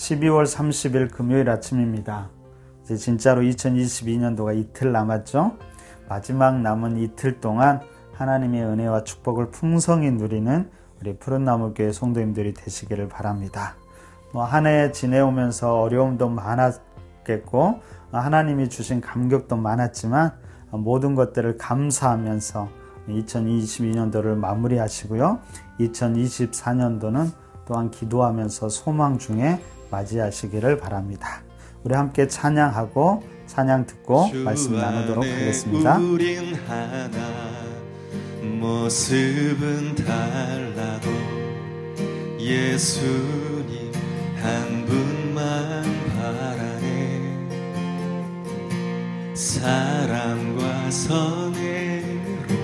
12월 30일 금요일 아침입니다. 이제 진짜로 2022년도가 이틀 남았죠. 마지막 남은 이틀 동안 하나님의 은혜와 축복을 풍성히 누리는 우리 푸른나무교회 성도님들이 되시기를 바랍니다. 한 해 지내오면서 어려움도 많았겠고 하나님이 주신 감격도 많았지만 모든 것들을 감사하면서 2022년도를 마무리하시고요. 2024년도는 또한 기도하면서 소망 중에 맞이하시기를 바랍니다. 우리 함께 찬양하고 찬양 듣고 말씀 나누도록 하겠습니다. 우린 하나 모습은 달라도 예수님 한 분만 바라네. 사랑과 선행으로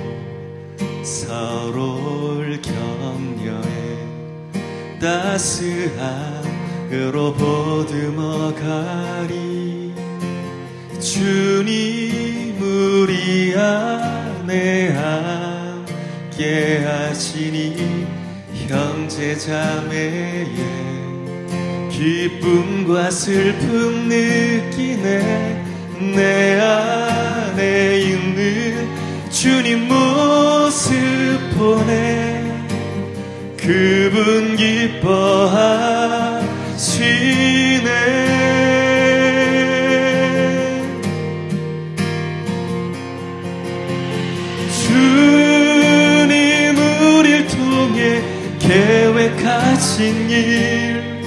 서로를 격려해 따스함으로 보듬어 가리. 주님 우리 안에 함께 하시니 형제자매의 기쁨과 슬픔 느끼네. 내 안에 있는 주님 모습 보네. 그분 기뻐하시네. 주님 우릴 통해 계획하신 일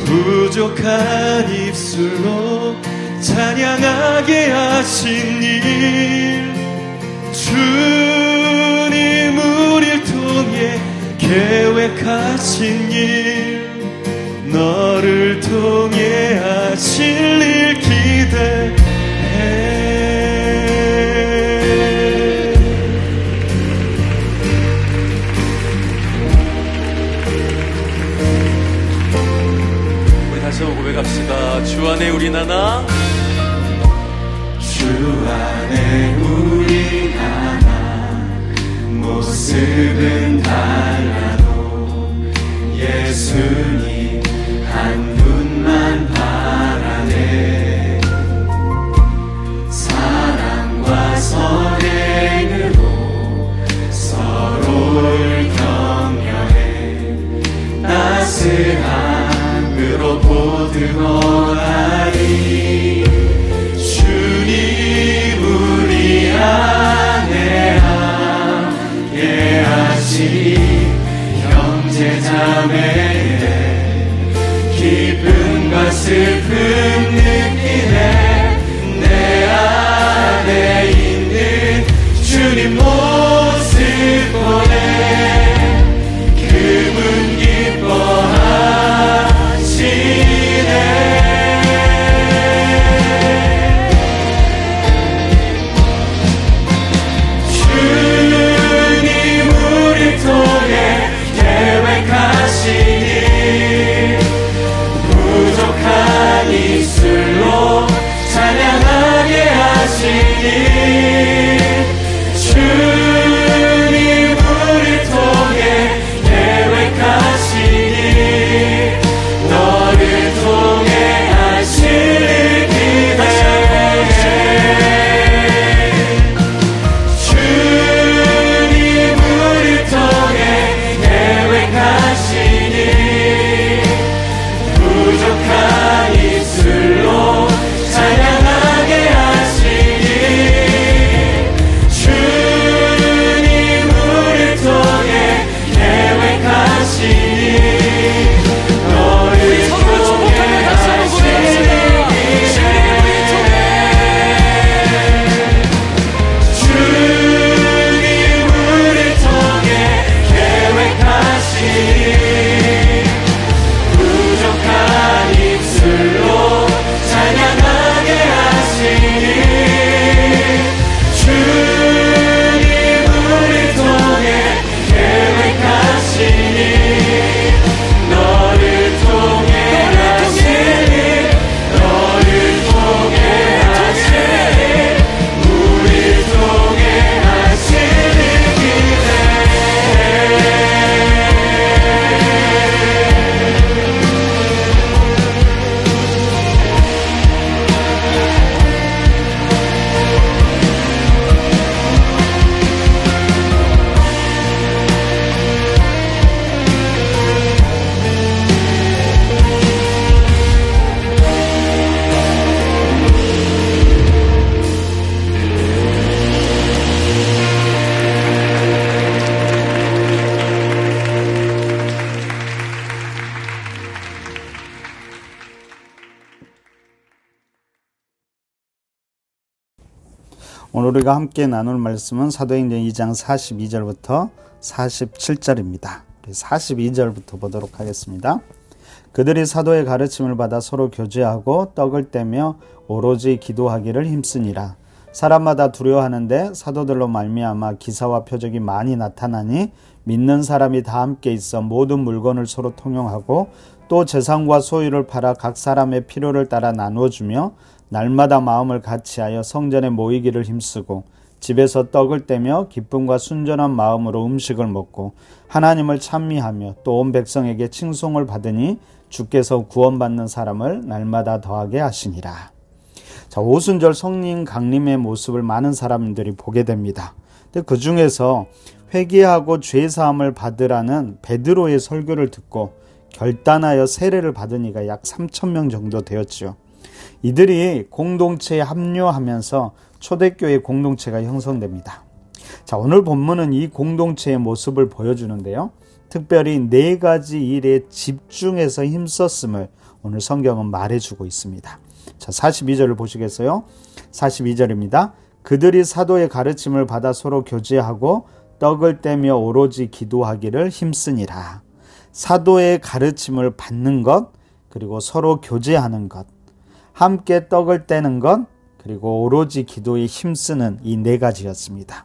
부족한 입술로 찬양하게 하신 일. 주님 우릴 통해 계획하신 일 너를 통해 하실 일 기대해. 우리 다시 한번 고백합시다. 주 안에 우린 하나, 주 안에 우린 하나, 모습은 달라도 예수님 한 분만 바라네. 사랑과 선행으로 서로를 격려해 따스함으로 보듬어 가리. 주님 우리 안에 함께 하시니 형제자매의 기쁨과 슬픔 오늘 우리가 함께 나눌 말씀은 사도행전 2장 42절부터 47절입니다. 42절부터 보도록 하겠습니다. 그들이 사도의 가르침을 받아 서로 교제하고 떡을 떼며 오로지 기도하기를 힘쓰니라. 사람마다 두려워하는데 사도들로 말미암아 기사와 표적이 많이 나타나니 믿는 사람이 다 함께 있어 모든 물건을 서로 통용하고 또 재산과 소유를 팔아 각 사람의 필요를 따라 나누어주며 날마다 마음을 같이하여 성전에 모이기를 힘쓰고 집에서 떡을 떼며 기쁨과 순전한 마음으로 음식을 먹고 하나님을 찬미하며 또 온 백성에게 칭송을 받으니 주께서 구원받는 사람을 날마다 더하게 하시니라. 자, 오순절 성령 강림의 모습을 많은 사람들이 보게 됩니다. 근데 그 중에서 회개하고 죄사함을 받으라는 베드로의 설교를 듣고 결단하여 세례를 받은 이가 약 3,000명 정도 되었죠. 이들이 공동체에 합류하면서 초대교회 공동체가 형성됩니다. 자, 오늘 본문은 이 공동체의 모습을 보여주는데요. 특별히 4가지 일에 집중해서 힘썼음을 오늘 성경은 말해주고 있습니다. 자, 42절을 보시겠어요? 42절입니다. 그들이 사도의 가르침을 받아 서로 교제하고 떡을 떼며 오로지 기도하기를 힘쓰니라. 사도의 가르침을 받는 것, 그리고 서로 교제하는 것, 함께 떡을 떼는 것, 그리고 오로지 기도에 힘쓰는 이 4가지였습니다.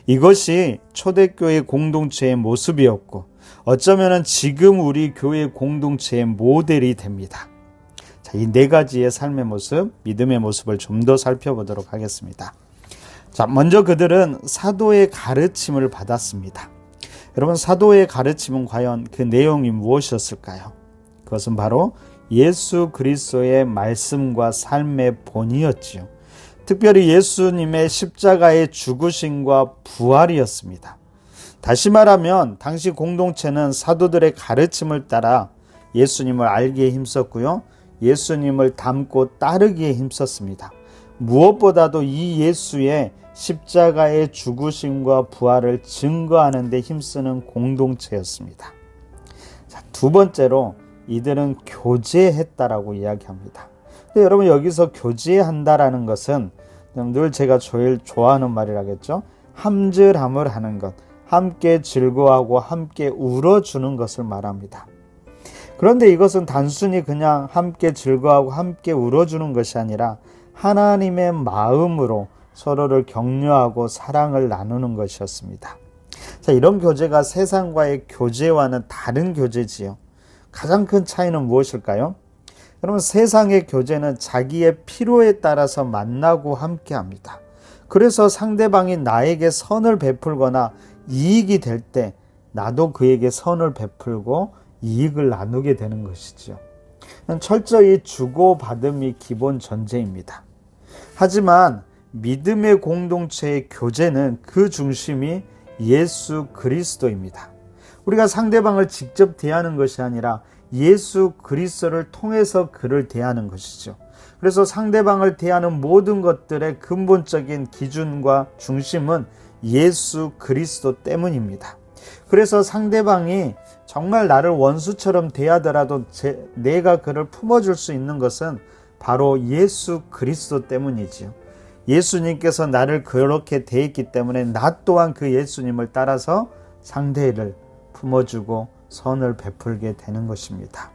이것이 초대교회 공동체의 모습이었고 어쩌면 지금 우리 교회 공동체의 모델이 됩니다. 자, 이 4가지의 삶의 모습, 믿음의 모습을 좀 더 살펴보도록 하겠습니다. 자, 먼저 그들은 사도의 가르침을 받았습니다. 여러분, 사도의 가르침은 과연 그 내용이 무엇이었을까요? 그것은 바로 예수 그리스도의 말씀과 삶의 본이었지요. 특별히 예수님의 십자가의 죽으심과 부활이었습니다. 다시 말하면 당시 공동체는 사도들의 가르침을 따라 예수님을 알기에 힘썼고요. 예수님을 닮고 따르기에 힘썼습니다. 무엇보다도 이 예수의 십자가의 죽으심과 부활을 증거하는 데 힘쓰는 공동체였습니다. 자, 2번째로 이들은 교제했다라고 이야기합니다. 근데 여러분, 여기서 교제한다라는 것은 늘 제가 제일 좋아하는 말이라겠죠. 함질함을 하는 것, 함께 즐거워하고 함께 울어주는 것을 말합니다. 그런데 이것은 단순히 그냥 함께 즐거워하고 함께 울어주는 것이 아니라 하나님의 마음으로 서로를 격려하고 사랑을 나누는 것이었습니다. 자, 이런 교제가 세상과의 교제와는 다른 교제지요. 가장 큰 차이는 무엇일까요? 여러분, 세상의 교제는 자기의 필요에 따라서 만나고 함께합니다. 그래서 상대방이 나에게 선을 베풀거나 이익이 될 때 나도 그에게 선을 베풀고 이익을 나누게 되는 것이죠. 철저히 주고받음이 기본 전제입니다. 하지만 믿음의 공동체의 교제는 그 중심이 예수 그리스도입니다. 우리가 상대방을 직접 대하는 것이 아니라 예수 그리스도를 통해서 그를 대하는 것이죠. 그래서 상대방을 대하는 모든 것들의 근본적인 기준과 중심은 예수 그리스도 때문입니다. 그래서 상대방이 정말 나를 원수처럼 대하더라도 내가 그를 품어줄 수 있는 것은 바로 예수 그리스도 때문이지요. 예수님께서 나를 그렇게 대했기 때문에 나 또한 그 예수님을 따라서 상대를 품어주고 선을 베풀게 되는 것입니다.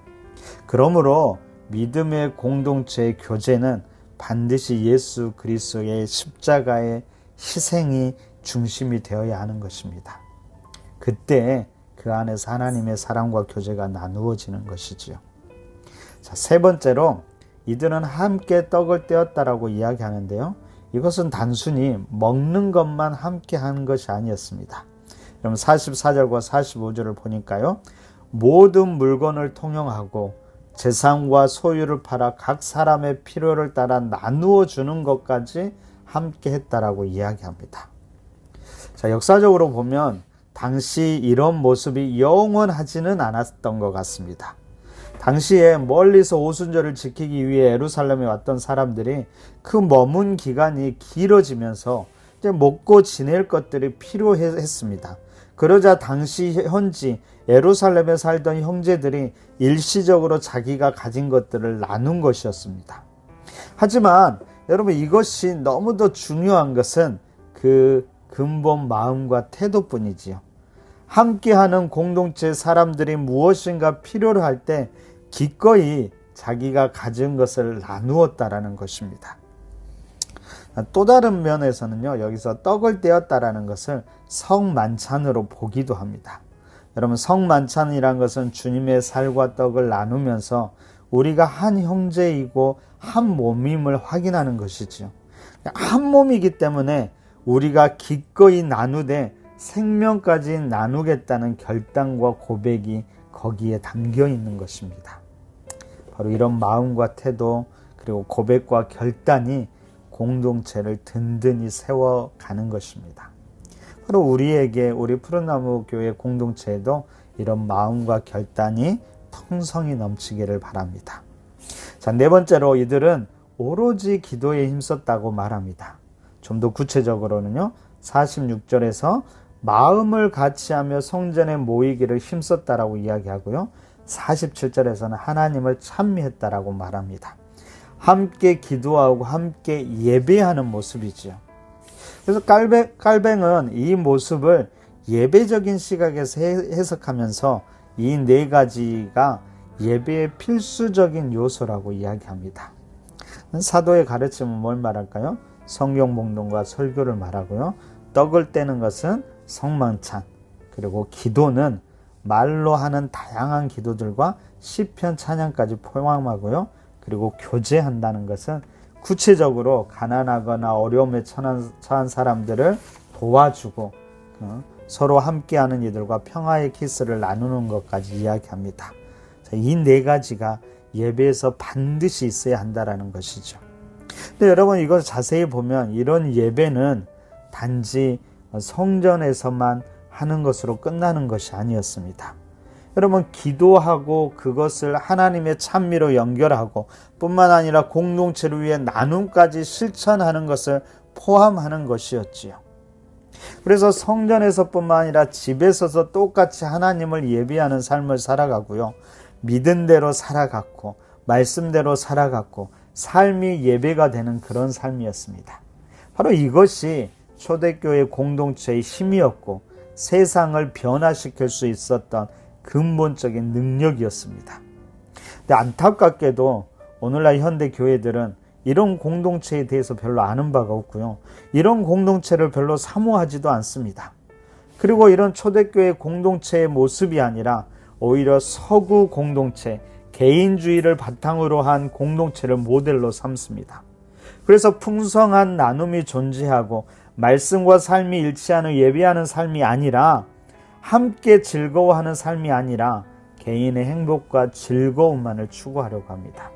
그러므로 믿음의 공동체의 교제는 반드시 예수 그리스도의 십자가의 희생이 중심이 되어야 하는 것입니다. 그때 그 안에서 하나님의 사랑과 교제가 나누어지는 것이지요. 자, 3번째로 이들은 함께 떡을 떼었다라고 이야기하는데요. 이것은 단순히 먹는 것만 함께 하는 것이 아니었습니다. 그럼 44절과 45절을 보니까요. 모든 물건을 통용하고 재산과 소유를 팔아 각 사람의 필요를 따라 나누어 주는 것까지 함께 했다라고 이야기합니다. 자, 역사적으로 보면 당시 이런 모습이 영원하지는 않았던 것 같습니다. 당시에 멀리서 오순절을 지키기 위해 예루살렘에 왔던 사람들이 그 머문 기간이 길어지면서 이제 먹고 지낼 것들이 필요했습니다. 그러자 당시 현지 예루살렘에 살던 형제들이 일시적으로 자기가 가진 것들을 나눈 것이었습니다. 하지만 여러분, 이것이 너무도 중요한 것은 그 근본 마음과 태도뿐이지요. 함께하는 공동체 사람들이 무엇인가 필요로 할 때 기꺼이 자기가 가진 것을 나누었다라는 것입니다. 또 다른 면에서는요, 여기서 떡을 떼었다라는 것을 성만찬으로 보기도 합니다. 여러분, 성만찬이란 것은 주님의 살과 떡을 나누면서 우리가 한 형제이고 한 몸임을 확인하는 것이지요. 한 몸이기 때문에 우리가 기꺼이 나누되 생명까지 나누겠다는 결단과 고백이 거기에 담겨 있는 것입니다. 바로 이런 마음과 태도, 그리고 고백과 결단이 공동체를 든든히 세워가는 것입니다. 바로 우리에게, 우리 푸른나무 교회 공동체에도 이런 마음과 결단이 풍성히 넘치기를 바랍니다. 자, 네 번째로 이들은 오로지 기도에 힘썼다고 말합니다. 좀 더 구체적으로는요, 46절에서 마음을 같이하며 성전에 모이기를 힘썼다라고 이야기하고요, 47절에서는 하나님을 찬미했다라고 말합니다. 함께 기도하고 함께 예배하는 모습이지요. 그래서 깔뱅은 이 모습을 예배적인 시각에서 해석하면서 이 네 가지가 예배의 필수적인 요소라고 이야기합니다. 사도의 가르침은 뭘 말할까요? 성경 봉독과 설교를 말하고요. 떡을 떼는 것은 성만찬, 그리고 기도는 말로 하는 다양한 기도들과 시편 찬양까지 포함하고요. 그리고 교제한다는 것은 구체적으로 가난하거나 어려움에 처한 사람들을 도와주고 서로 함께하는 이들과 평화의 키스를 나누는 것까지 이야기합니다. 이 네 가지가 예배에서 반드시 있어야 한다는 것이죠. 근데 여러분, 이걸 자세히 보면 이런 예배는 단지 성전에서만 하는 것으로 끝나는 것이 아니었습니다. 여러분, 기도하고 그것을 하나님의 찬미로 연결하고 뿐만 아니라 공동체를 위해 나눔까지 실천하는 것을 포함하는 것이었지요. 그래서 성전에서뿐만 아니라 집에서도 똑같이 하나님을 예배하는 삶을 살아가고요. 믿은 대로 살아갔고 말씀대로 살아갔고 삶이 예배가 되는 그런 삶이었습니다. 바로 이것이 초대교회 공동체의 힘이었고 세상을 변화시킬 수 있었던 근본적인 능력이었습니다. 근데 안타깝게도 오늘날 현대 교회들은 이런 공동체에 대해서 별로 아는 바가 없고요. 이런 공동체를 별로 사모하지도 않습니다. 그리고 이런 초대교회 공동체의 모습이 아니라 오히려 서구 공동체, 개인주의를 바탕으로 한 공동체를 모델로 삼습니다. 그래서 풍성한 나눔이 존재하고 말씀과 삶이 일치하는 예배하는 삶이 아니라 함께 즐거워하는 삶이 아니라 개인의 행복과 즐거움만을 추구하려고 합니다.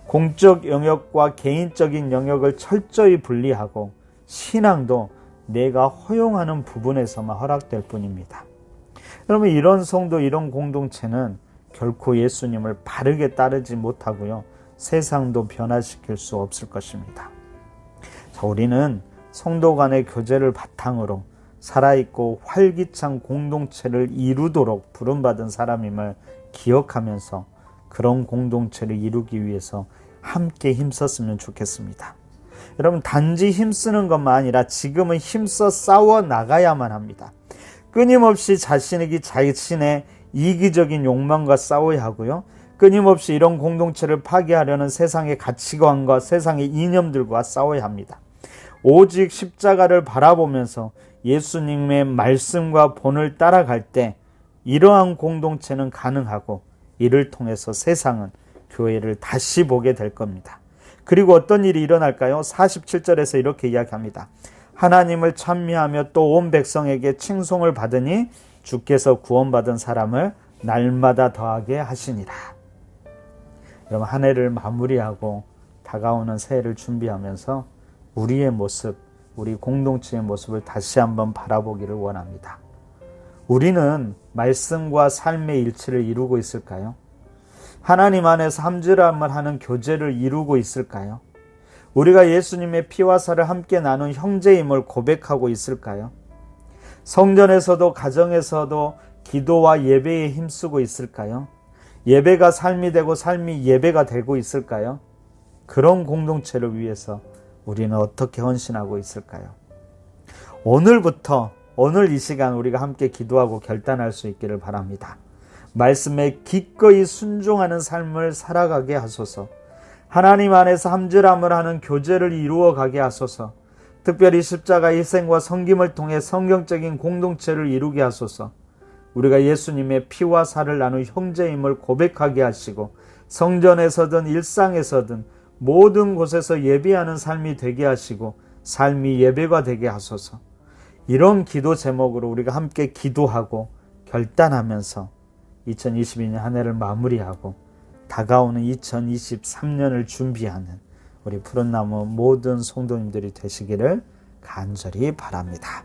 공적 영역과 개인적인 영역을 철저히 분리하고 신앙도 내가 허용하는 부분에서만 허락될 뿐입니다. 여러분, 이런 성도, 이런 공동체는 결코 예수님을 바르게 따르지 못하고요. 세상도 변화시킬 수 없을 것입니다. 자, 우리는 성도 간의 교제를 바탕으로 살아있고 활기찬 공동체를 이루도록 부름받은 사람임을 기억하면서 그런 공동체를 이루기 위해서 함께 힘썼으면 좋겠습니다. 여러분, 단지 힘쓰는 것만 아니라 지금은 힘써 싸워 나가야만 합니다. 끊임없이 자신의 이기적인 욕망과 싸워야 하고요. 끊임없이 이런 공동체를 파괴하려는 세상의 가치관과 세상의 이념들과 싸워야 합니다. 오직 십자가를 바라보면서 예수님의 말씀과 본을 따라갈 때 이러한 공동체는 가능하고 이를 통해서 세상은 교회를 다시 보게 될 겁니다. 그리고 어떤 일이 일어날까요? 47절에서 이렇게 이야기합니다. 하나님을 찬미하며 또 온 백성에게 칭송을 받으니 주께서 구원받은 사람을 날마다 더하게 하시니라. 여러분, 한 해를 마무리하고 다가오는 새해를 준비하면서 우리의 모습, 우리 공동체의 모습을 다시 한번 바라보기를 원합니다. 우리는 말씀과 삶의 일치를 이루고 있을까요? 하나님 안에서 함질함을 하는 교제를 이루고 있을까요? 우리가 예수님의 피와 살을 함께 나눈 형제임을 고백하고 있을까요? 성전에서도 가정에서도 기도와 예배에 힘쓰고 있을까요? 예배가 삶이 되고 삶이 예배가 되고 있을까요? 그런 공동체를 위해서 우리는 어떻게 헌신하고 있을까요? 오늘부터 오늘 이 시간 우리가 함께 기도하고 결단할 수 있기를 바랍니다. 말씀에 기꺼이 순종하는 삶을 살아가게 하소서. 하나님 안에서 함질함을 하는 교제를 이루어 가게 하소서. 특별히 십자가의 희생과 섬김을 통해 성경적인 공동체를 이루게 하소서. 우리가 예수님의 피와 살을 나눈 형제임을 고백하게 하시고 성전에서든 일상에서든 모든 곳에서 예배하는 삶이 되게 하시고 삶이 예배가 되게 하소서. 이런 기도 제목으로 우리가 함께 기도하고 결단하면서 2022년 한 해를 마무리하고 다가오는 2023년을 준비하는 우리 푸른나무 모든 성도님들이 되시기를 간절히 바랍니다.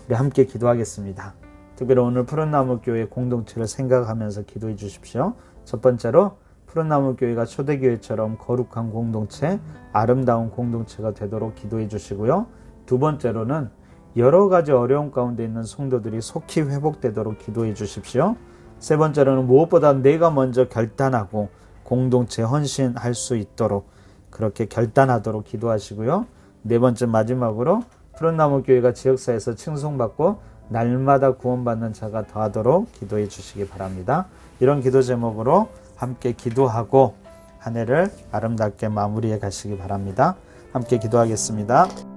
우리 함께 기도하겠습니다. 특별히 오늘 푸른나무 교회 공동체를 생각하면서 기도해 주십시오. 첫 번째로 푸른나무 교회가 초대교회처럼 거룩한 공동체, 아름다운 공동체가 되도록 기도해 주시고요. 두 번째로는 여러 가지 어려움 가운데 있는 성도들이 속히 회복되도록 기도해 주십시오. 세 번째로는 무엇보다 내가 먼저 결단하고 공동체 헌신할 수 있도록 그렇게 결단하도록 기도하시고요. 네 번째 마지막으로 푸른나무 교회가 지역사회에서 칭송받고 날마다 구원받는 자가 더하도록 기도해 주시기 바랍니다. 이런 기도 제목으로 함께 기도하고 한 해를 아름답게 마무리해 가시기 바랍니다. 함께 기도하겠습니다.